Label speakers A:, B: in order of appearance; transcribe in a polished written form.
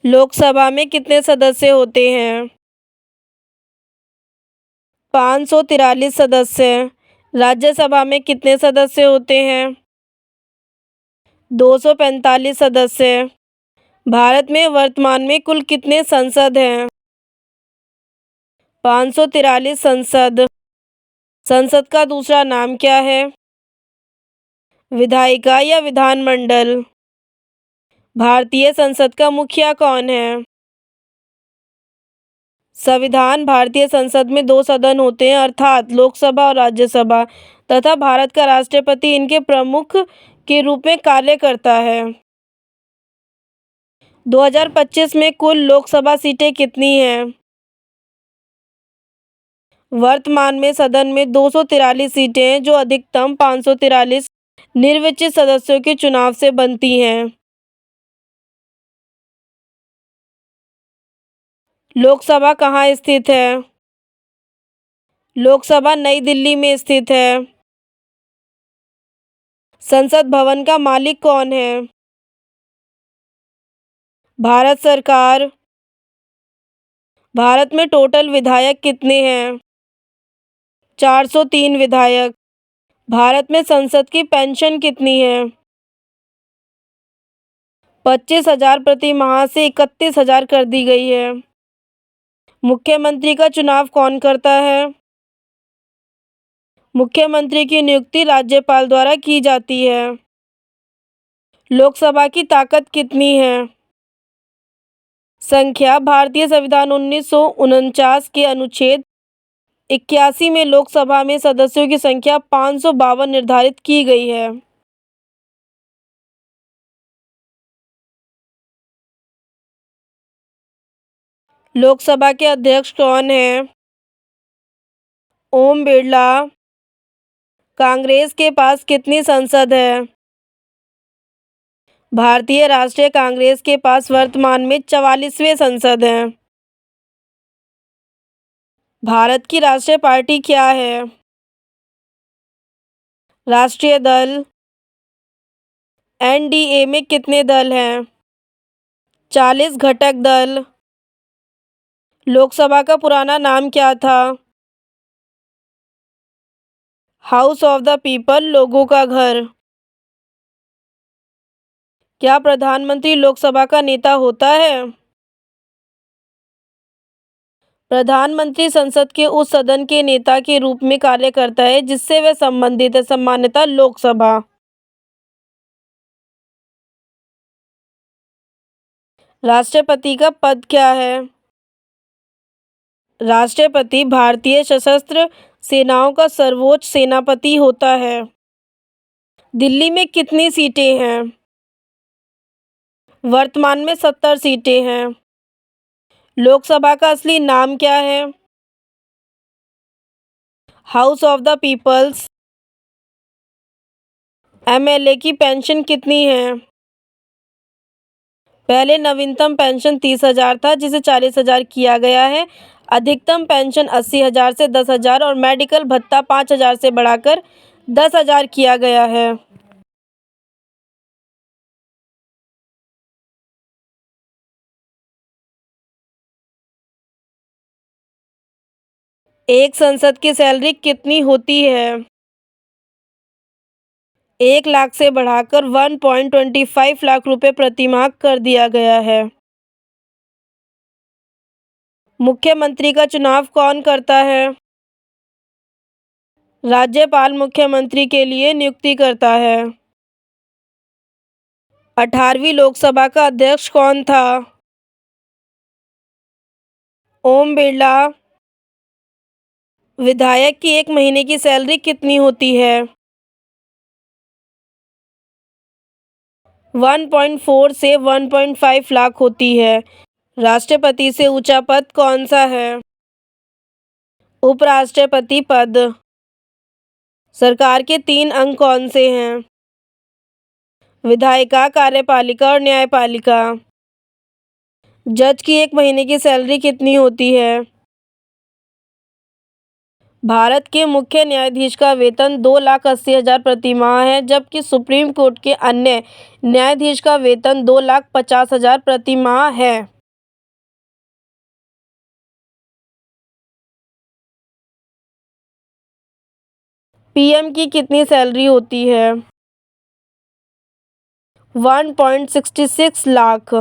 A: लोकसभा में कितने सदस्य होते हैं? 543 सदस्य। राज्यसभा में कितने सदस्य होते हैं? 245 सदस्य। भारत में वर्तमान में कुल कितने संसद हैं? 543 संसद। संसद का दूसरा नाम क्या है? विधायिका या विधानमंडल। भारतीय संसद का मुखिया कौन है? संविधान। भारतीय संसद में दो सदन होते हैं, अर्थात लोकसभा और राज्यसभा, तथा भारत का राष्ट्रपति इनके प्रमुख के रूप में कार्य करता है। 2025 में कुल लोकसभा सीटें कितनी हैं? वर्तमान में सदन में 243 सीटें हैं, जो अधिकतम 543 निर्वाचित सदस्यों के चुनाव से बनती हैं। लोकसभा कहाँ स्थित है? लोकसभा नई दिल्ली में स्थित है। संसद भवन का मालिक कौन है? भारत सरकार। भारत में टोटल विधायक कितने हैं? 403 विधायक। भारत में संसद की पेंशन कितनी है? 25,000 प्रति माह से 31,000 कर दी गई है। मुख्यमंत्री का चुनाव कौन करता है? मुख्यमंत्री की नियुक्ति राज्यपाल द्वारा की जाती है। लोकसभा की ताकत कितनी है? संख्या। भारतीय संविधान 1949 के अनुच्छेद 81 में लोकसभा में सदस्यों की संख्या 552 निर्धारित की गई है। लोकसभा के अध्यक्ष कौन हैं? ओम बिरला। कांग्रेस के पास कितनी संसद है? भारतीय राष्ट्रीय कांग्रेस के पास वर्तमान में 44वें संसद हैं। भारत की राष्ट्रीय पार्टी क्या है? राष्ट्रीय दल। एनडीए में कितने दल हैं? 40 घटक दल। लोकसभा का पुराना नाम क्या था? हाउस ऑफ द पीपल, लोगों का घर। क्या प्रधानमंत्री लोकसभा का नेता होता है? प्रधानमंत्री संसद के उस सदन के नेता के रूप में कार्य करता है जिससे वह संबंधित है, सामान्यतः लोकसभा। राष्ट्रपति का पद क्या है? राष्ट्रपति भारतीय सशस्त्र सेनाओं का सर्वोच्च सेनापति होता है। दिल्ली में कितनी सीटें हैं? वर्तमान में 70 सीटें हैं। लोकसभा का असली नाम क्या है? House of the peoples. MLA की पेंशन कितनी है? पहले नवीनतम पेंशन 30,000 था, जिसे 40,000 किया गया है। अधिकतम पेंशन 80,000 से 10,000 और मेडिकल भत्ता 5,000 से बढ़ाकर 10,000 किया गया है। एक संसद की सैलरी कितनी होती है? 1 लाख से बढ़ाकर 1.25 लाख रुपए प्रति माह कर दिया गया है। मुख्यमंत्री का चुनाव कौन करता है? राज्यपाल मुख्यमंत्री के लिए नियुक्ति करता है। 18वीं लोकसभा का अध्यक्ष कौन था? ओम बिरला। विधायक की एक महीने की सैलरी कितनी होती है? 1.4 से 1.5 लाख होती है। राष्ट्रपति से ऊंचा पद कौन सा है? उपराष्ट्रपति पद। सरकार के 3 अंग कौन से हैं? विधायिका, कार्यपालिका और न्यायपालिका। जज की एक महीने की सैलरी कितनी होती है? भारत के मुख्य न्यायाधीश का वेतन 2,80,000 प्रति माह है, जबकि सुप्रीम कोर्ट के अन्य न्यायाधीश का वेतन 2,50,000 प्रति माह है। पीएम की कितनी सैलरी होती है? 1.66 लाख।